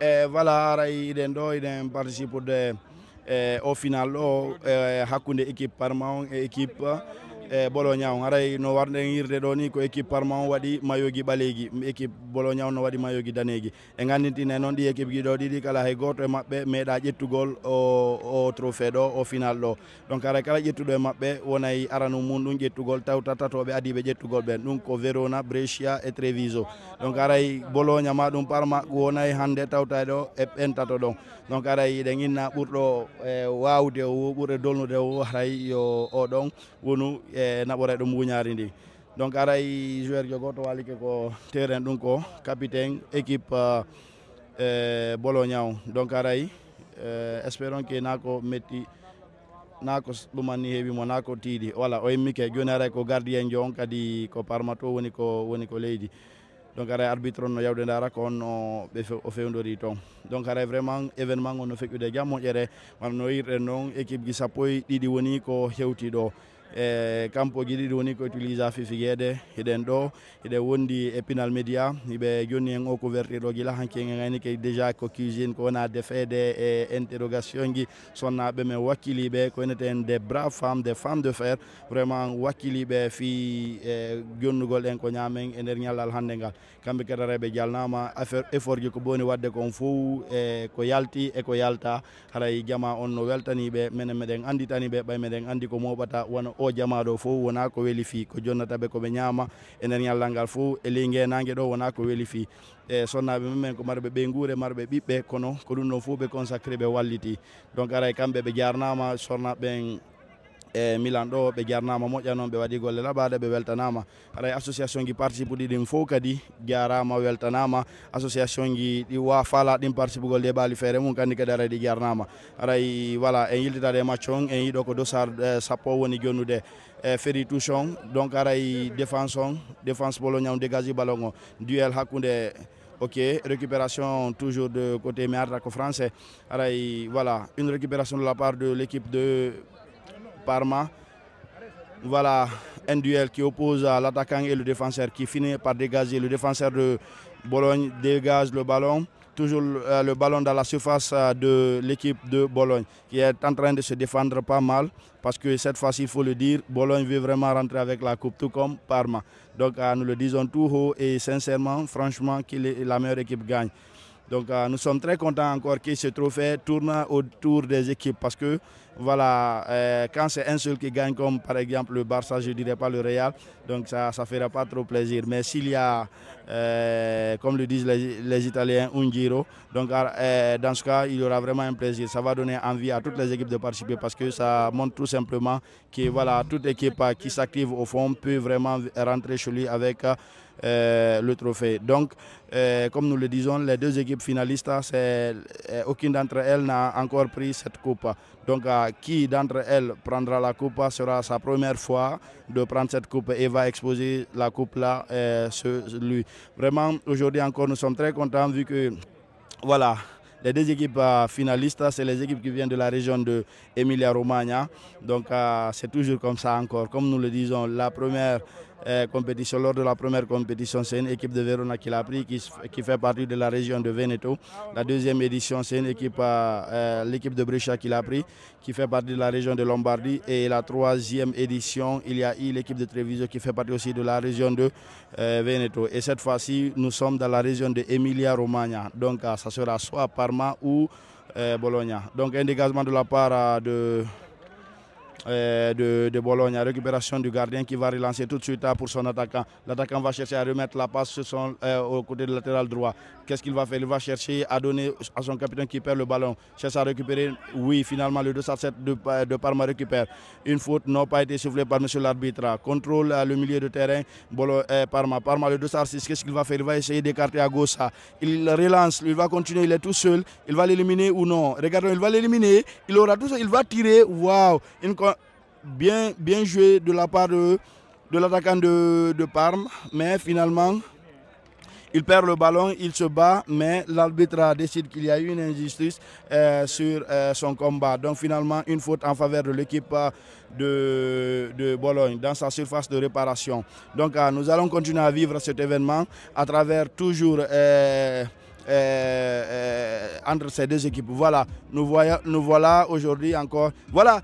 Voilà, aray iɗen participe de au final o hakkude équipe Parma on e équipe Bologna on aray no warɗen yirde ɗo ni ko équipe Parma on waɗi mayoji ɓaleji équipe Bologna on no waɗi mayoji daneji e gandintine noon ɗi équipe ji ɗo ɗiɗi kala hay goto e mabɓe meeɗa ƴettugol o trophée ɗo au final ɗo donc aray kala ƴettuɗo e mabɓe wonay aranu mum ɗum ƴettugol tawta tatoɓe adiɓe ƴettugol ɓen ɗum ko Verona, Brescia e Treviso donc aray Bologna ma ɗum Parma wonay hande tawtade ɗo e ɓen tato ɗon donc aray ɗen inna ɓurɗo wawde o ɓurɗo dolnude o aray yo oɗon wonu naɓore ɗum wuñari ndi donc aray joueur jo goto walike ko terrain ɗum ko capitaine équipe Bologna on donc aray espérons que nako metti nako ɗumanni heewimo nako tiiɗi voilà o immike joni aray ko gardien jo on kadi ko Parma to woni ko leydi donc aray arbitre on no yawde dara ko on no o fewdori toon donc aray vraiment événement on no feƴƴude jam moƴƴere wano no yirɗen noon équipe ji sappo e ɗiɗi woni ko hewti ɗo campoji ɗiɗi woni ko utilisa fifiguede hiɗen ɗo hiɗen wondi e Pinal Média hiɓe jonni en o couverture ɗo gila hanki en gayni ke déjà ko cuisine ko wona defede e interrogation ji sonnaɓe men wakkiliɓe ko woneten des braves femmes des femmes de fer vraiment wakkiliɓe fi jonnugol en ko ñamen e nder ñallal hande ngal kamɓe kadi reɓe jalnama affaire effort ji ko boni wadde kon fof e ko yalti e ko yalta haray jama on no weltaniɓe minen meɗen anditaniɓe ɓay meɗen andi ko moɓata wona o jamaɗo fof wona ko weeli fi ko jonnataɓe koɓe ñaama e nder ñallal ngal fof e ley ngenague ɗo wona ko weeli fi e sonnaɓe mumen ko marɓe ɓe guure marɓe ɓiɓɓe kono ko ɗum ɗon fof ɓe consacré ɓe walliti donc aray kamɓe ɓe jarnama sornaɓen e Milan ɗo ɓe jarnama moƴƴa noon ɓe waɗi golle laɓaɗe ɓe weltanama aray association ji participe ɗiɗin fof kadi jarama weltanama association ji ɗi fala ɗin participe gol ɓaali feere mum kandi kadi aray ɗi jarnama aray voilà en yiltitade e match on en yiiɗo ko dossard sappo woni jonnude Ferry Touchon donc aray défense Bologna on dégage ballon o duel hakkude ok récupération toujours de côté Mearta ko français aray voilà une récupération de la part de l'équipe de Parma. Voilà un duel qui oppose l'attaquant et le défenseur qui finit par dégager. Le défenseur de Bologne dégage le ballon. Toujours le ballon dans la surface de l'équipe de Bologne qui est en train de se défendre pas mal parce que cette fois-ci, il faut le dire, Bologne veut vraiment rentrer avec la coupe tout comme Parma. Donc nous le disons tout haut et sincèrement, franchement, que la meilleure équipe gagne. Donc nous sommes très contents encore que ce trophée tourne autour des équipes parce que voilà, quand c'est un seul qui gagne comme par exemple le Barça, je ne dirais pas le Real, donc ça ne fera pas trop plaisir. Mais s'il y a, comme le disent les Italiens, un giro, donc dans ce cas, il y aura vraiment un plaisir. Ça va donner envie à toutes les équipes de participer parce que ça montre tout simplement que voilà, toute équipe qui s'active au fond peut vraiment rentrer chez lui avec le trophée. Donc, comme nous le disons, les deux équipes finalistes, aucune d'entre elles n'a encore pris cette coupe. Donc, qui d'entre elles prendra la coupe sera sa première fois de prendre cette coupe et va exposer la coupe là, lui. Vraiment, aujourd'hui encore, nous sommes très contents vu que, voilà, les deux équipes finalistes, c'est les équipes qui viennent de la région de Emilia-Romagna. Donc, c'est toujours comme ça encore. Comme nous le disons, la première compétition, lors de la première compétition, c'est une équipe de Verona qui l'a pris, qui fait partie de la région de Veneto. La deuxième édition, c'est une équipe, l'équipe de Brescia qui l'a pris, qui fait partie de la région de Lombardie. Et la troisième édition, il y a eu l'équipe de Treviso qui fait partie aussi de la région de Veneto. Et cette fois-ci, nous sommes dans la région de Emilia-Romagna. Donc, ça sera soit Parma ou Bologna. Donc, un dégagement de la part de Bologne, récupération du gardien qui va relancer tout de suite pour son attaquant. L'attaquant va chercher à remettre la passe au côté du latéral droit. Qu'est-ce qu'il va faire? Il va chercher à donner à son capitaine qui perd le ballon. Cherche à récupérer. Oui, finalement, le 2-7 de Parma récupère. Une faute n'a pas été soufflée par monsieur l'arbitre. Contrôle le milieu de terrain. Parma. Parma, le 2-6, qu'est-ce qu'il va faire? Il va essayer d'écarter à gauche. Il relance, il va continuer, il est tout seul. Il va l'éliminer ou non? Regardons, il va l'éliminer. Il aura tout seul, il va tirer. Waouh! Bien joué de la part de l'attaquant de Parme, mais finalement, il perd le ballon, il se bat, mais l'arbitre décide qu'il y a eu une injustice sur son combat. Donc finalement, une faute en faveur de l'équipe de Bologne dans sa surface de réparation. Donc nous allons continuer à vivre cet événement à travers toujours entre ces deux équipes. Voilà, nous voilà aujourd'hui encore. Voilà,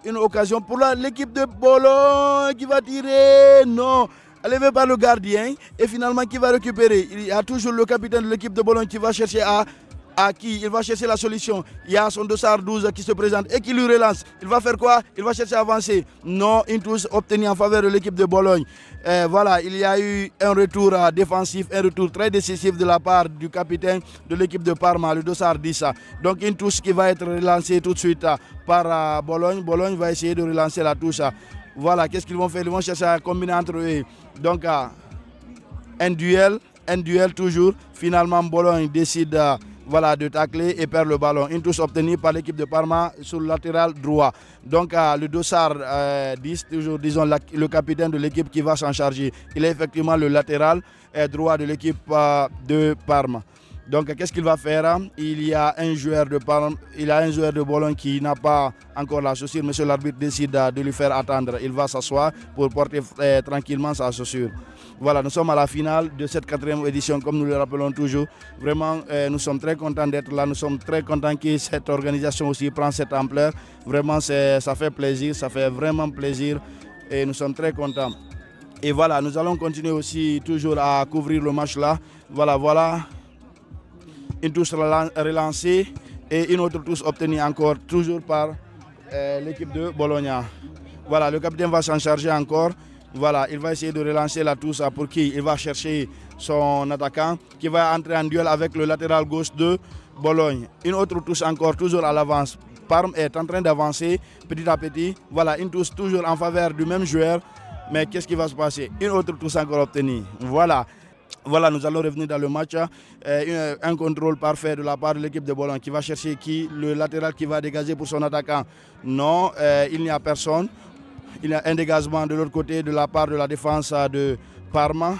une occasion pour l'équipe de Bologne qui va tirer. Non, enlevé par le gardien et finalement qui va récupérer. Il y a toujours le capitaine de l'équipe de Bologne qui va chercher à qui il va chercher la solution. Il y a son dossard 12 qui se présente et qui lui relance. Il va faire quoi? Il va chercher à avancer. Non, une touche obtenue en faveur de l'équipe de Bologne. Voilà, il y a eu un retour défensif, un retour très décisif de la part du capitaine de l'équipe de Parma, le dossard 10. Donc une touche qui va être relancée tout de suite par Bologne. Bologne va essayer de relancer la touche. Voilà, qu'est-ce qu'ils vont faire? Ils vont chercher à combiner entre eux. Donc un duel toujours. Finalement, Bologne décide voilà, de tacler et perd le ballon. Une touche obtenue par l'équipe de Parma sur le latéral droit. Donc le dossard 10, toujours disons le capitaine de l'équipe qui va s'en charger. Il est effectivement le latéral droit de l'équipe de Parma. Donc qu'est-ce qu'il va faire? Il y a un joueur de Parme, il y a un joueur de Bologne qui n'a pas encore la chaussure. Monsieur l'arbitre décide de lui faire attendre. Il va s'asseoir pour porter tranquillement sa chaussure. Voilà, nous sommes à la finale de cette 4e édition, comme nous le rappelons toujours. Vraiment, nous sommes très contents d'être là. Nous sommes très contents que cette organisation aussi prenne cette ampleur. Vraiment, ça fait plaisir, ça fait vraiment plaisir et nous sommes très contents. Et voilà, nous allons continuer aussi toujours à couvrir le match là. Voilà. Une touche relancée et une autre touche obtenue encore, toujours par l'équipe de Bologna. Voilà, le capitaine va s'en charger encore. Voilà, il va essayer de relancer la touche pour qui? Il va chercher son attaquant qui va entrer en duel avec le latéral gauche de Bologne. Une autre touche encore, toujours à l'avance. Parme est en train d'avancer petit à petit. Voilà, une touche toujours en faveur du même joueur. Mais qu'est-ce qui va se passer? Une autre touche encore obtenue. Voilà, nous allons revenir dans le match. Un contrôle parfait de la part de l'équipe de Bologne qui va chercher qui? Le latéral qui va dégager pour son attaquant. Non, il n'y a personne. Il y a un dégagement de l'autre côté de la part de la défense de Parma.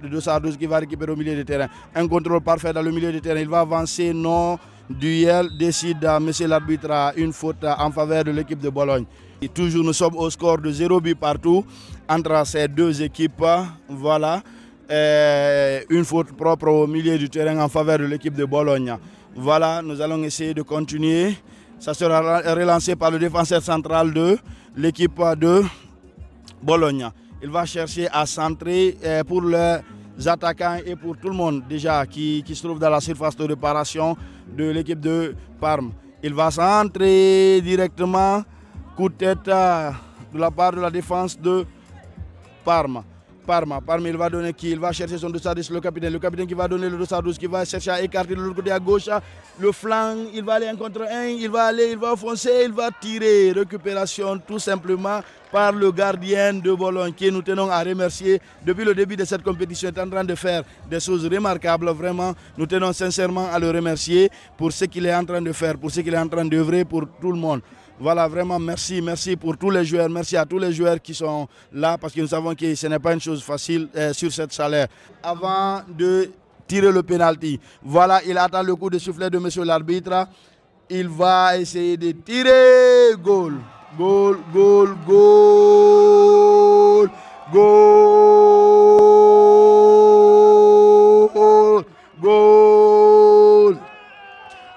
Le dossard 12 qui va récupérer au milieu du terrain. Un contrôle parfait dans le milieu du terrain. Il va avancer. Non, duel. Décide, monsieur l'arbitre, une faute en faveur de l'équipe de Bologne. Et toujours, nous sommes au score de 0 but partout entre ces deux équipes. Voilà. Une faute propre au milieu du terrain en faveur de l'équipe de Bologne. Voilà, nous allons essayer de continuer. Ça sera relancé par le défenseur central de l'équipe de Bologne. Il va chercher à centrer pour les attaquants et pour tout le monde déjà qui se trouve dans la surface de réparation de l'équipe de Parme. Il va centrer directement, coup de tête de la part de la défense de Parme. Parme, il va donner qui? Il va chercher son dossard 10, le capitaine qui va donner le dossard 12, qui va chercher à écarter de l'autre côté à gauche, le flanc, il va aller un contre un, il va foncer, il va tirer. Récupération tout simplement par le gardien de Bologne qui nous tenons à remercier depuis le début de cette compétition. Il est en train de faire des choses remarquables, vraiment. Nous tenons sincèrement à le remercier pour ce qu'il est en train de faire, pour ce qu'il est en train d'œuvrer pour tout le monde. Voilà, vraiment merci pour tous les joueurs, merci à tous les joueurs qui sont là parce que nous savons que ce n'est pas une chose facile sur cette chaleur. Avant de tirer le penalty, voilà, il attend le coup de soufflet de monsieur l'arbitre. Il va essayer de tirer. Goal.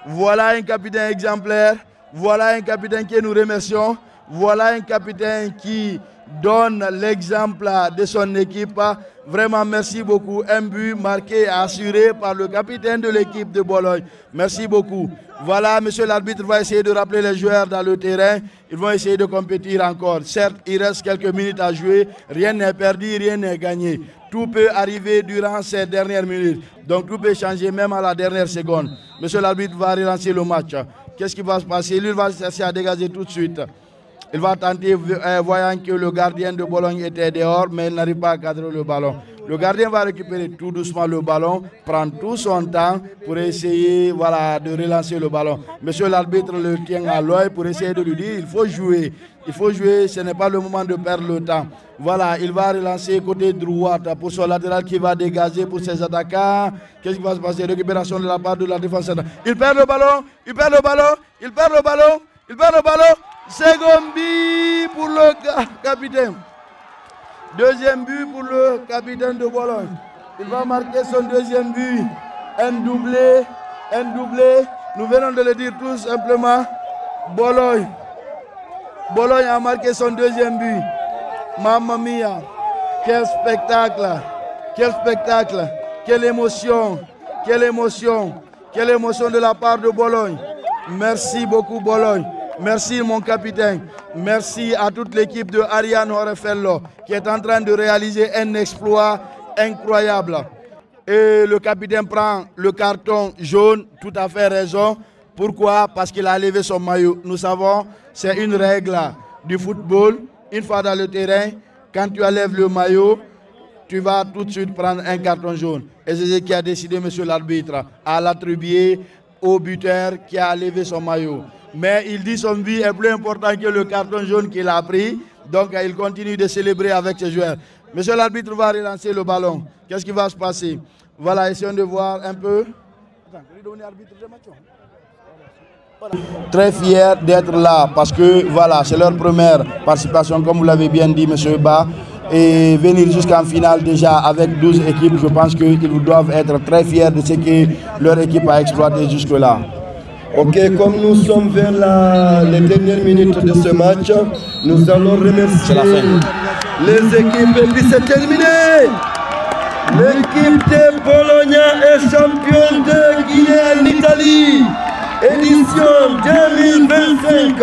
Voilà un capitaine exemplaire. Voilà un capitaine que nous remercions. Voilà un capitaine qui donne l'exemple de son équipe. Vraiment, merci beaucoup. Un but marqué et assuré par le capitaine de l'équipe de Bologne. Merci beaucoup. Voilà, monsieur l'arbitre va essayer de rappeler les joueurs dans le terrain. Ils vont essayer de compétir encore. Certes, il reste quelques minutes à jouer. Rien n'est perdu, rien n'est gagné. Tout peut arriver durant ces dernières minutes. Donc tout peut changer même à la dernière seconde. Monsieur l'arbitre va relancer le match. Qu'est-ce qui va se passer? Lui va chercher à dégager tout de suite. Il va tenter, voyant que le gardien de Bologne était dehors, mais il n'arrive pas à cadrer le ballon. Le gardien va récupérer tout doucement le ballon, prendre tout son temps pour essayer de relancer le ballon. Monsieur l'arbitre le tient à l'œil pour essayer de lui dire il faut jouer. Il faut jouer, ce n'est pas le moment de perdre le temps. Voilà, il va relancer côté droite pour son latéral qui va dégager pour ses attaquants. Qu'est-ce qui va se passer? Récupération de la part de la défense. Il perd le ballon. Second but pour le capitaine. Deuxième but pour le capitaine de Bologne. Il va marquer son deuxième but. un doublé. Nous venons de le dire tout simplement. Bologne a marqué son deuxième but. Mamma mia, quel spectacle, quelle émotion de la part de Bologne. Merci beaucoup Bologne. Merci mon capitaine. Merci à toute l'équipe de Ariane Orefello qui est en train de réaliser un exploit incroyable. Et le capitaine prend le carton jaune, tout à fait raison. Pourquoi? Parce qu'il a levé son maillot. Nous savons, c'est une règle du football. Une fois dans le terrain, quand tu enlèves le maillot, tu vas tout de suite prendre un carton jaune. Et c'est ce qui a décidé, monsieur l'arbitre, à l'attribuer au buteur qui a levé son maillot. Mais il dit son but est plus important que le carton jaune qu'il a pris. Donc il continue de célébrer avec ses joueurs. Monsieur l'arbitre va relancer le ballon. Qu'est-ce qui va se passer? Voilà, essayons de voir un peu. Très fier d'être là parce que voilà, c'est leur première participation, comme vous l'avez bien dit, monsieur Ba. Et venir jusqu'en finale déjà avec 12 équipes, je pense qu'ils doivent être très fiers de ce que leur équipe a exploité jusque-là. Ok, comme nous sommes vers les dernières minutes de ce match, nous allons remercier les équipes et puis c'est terminé. L'équipe de Bologna est championne de Guinée en Italie, édition 2025.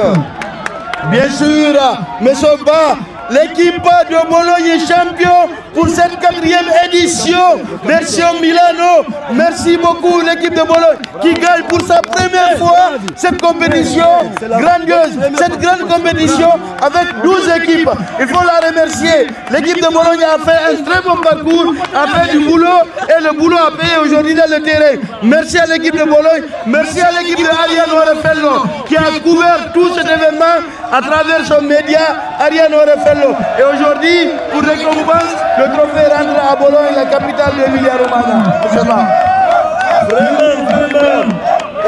Bien sûr, monsieur Ba, l'équipe de Bologne est champion pour cette 4e édition, version Milano. Merci beaucoup l'équipe de Bologne qui gagne pour sa première fois cette compétition grandiose, cette grande compétition avec 12 équipes. Il faut la remercier. L'équipe de Bologne a fait un très bon parcours, a fait du boulot et le boulot a payé aujourd'hui dans le terrain. Merci à l'équipe de Bologne, merci à l'équipe de Ariane Orefello qui a couvert tout cet événement à travers son média Ariane Orefello. Et aujourd'hui, pour récompense, le trophée rentre à Bologne, la capitale de l'Emilia-Romagna. Vraiment,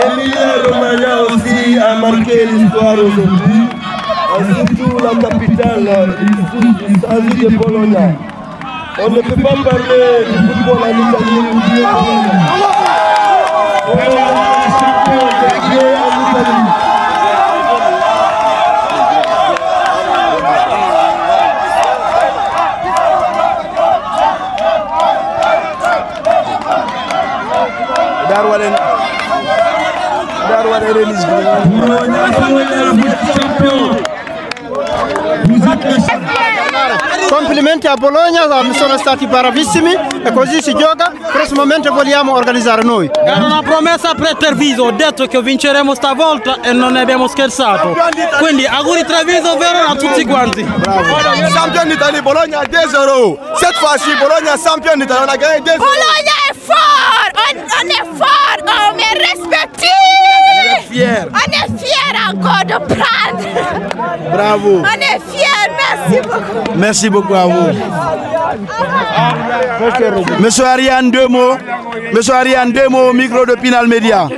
Emilia-Romagna aussi a marqué l'histoire aujourd'hui. Surtout la capitale, il s'agit de Bologna. On ne peut pas parler du football en Italie ou du Bologna. Bologna est champion de Guinée en Italie. Complimenti a Bologna, sono stati bravissimi e così si gioca. Prossimamente vogliamo organizzare noi. Era una promessa pre-Treviso, ho detto che vinceremo stavolta e non ne abbiamo scherzato. Quindi auguri Treviso vero a tutti quanti. Bravo. Champion d'Italie, Bologna 2-0. Cette fois-ci, Bologna champion d'Italie, on a gagné 2-0. Bologna est fort, on est fort, on est respecté. On est fiers encore de prendre. Bravo. On est fiers, merci beaucoup. Merci beaucoup à vous. Monsieur Ariane, 2 mots. Monsieur Ariane, 2 mots au micro de Pinal Media.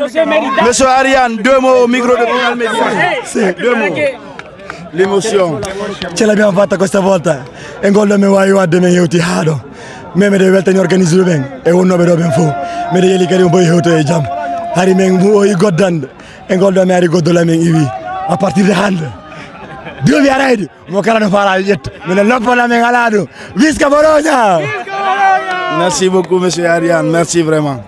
Monsieur Ariane, 2 mots au micro de Pinal Media. 2 mots. L'emotion. Ce l'abbiamo fatta questa volta. E gol me wayi wadde men yewti haado. Mais de weltani organiser ben e wonnoɓe ɗo ɓen fof mbiɗa yeeli kadi mo boyi hewto e jaam hari men oyi goddande e ngol ɗo mi ari goddola men iwi à partir de hande duuɓi arayde mo kala no faala ƴetta minen loppola men ala ɗo Visca Bologna. Merci beaucoup monsieur Ariane, merci vraiment.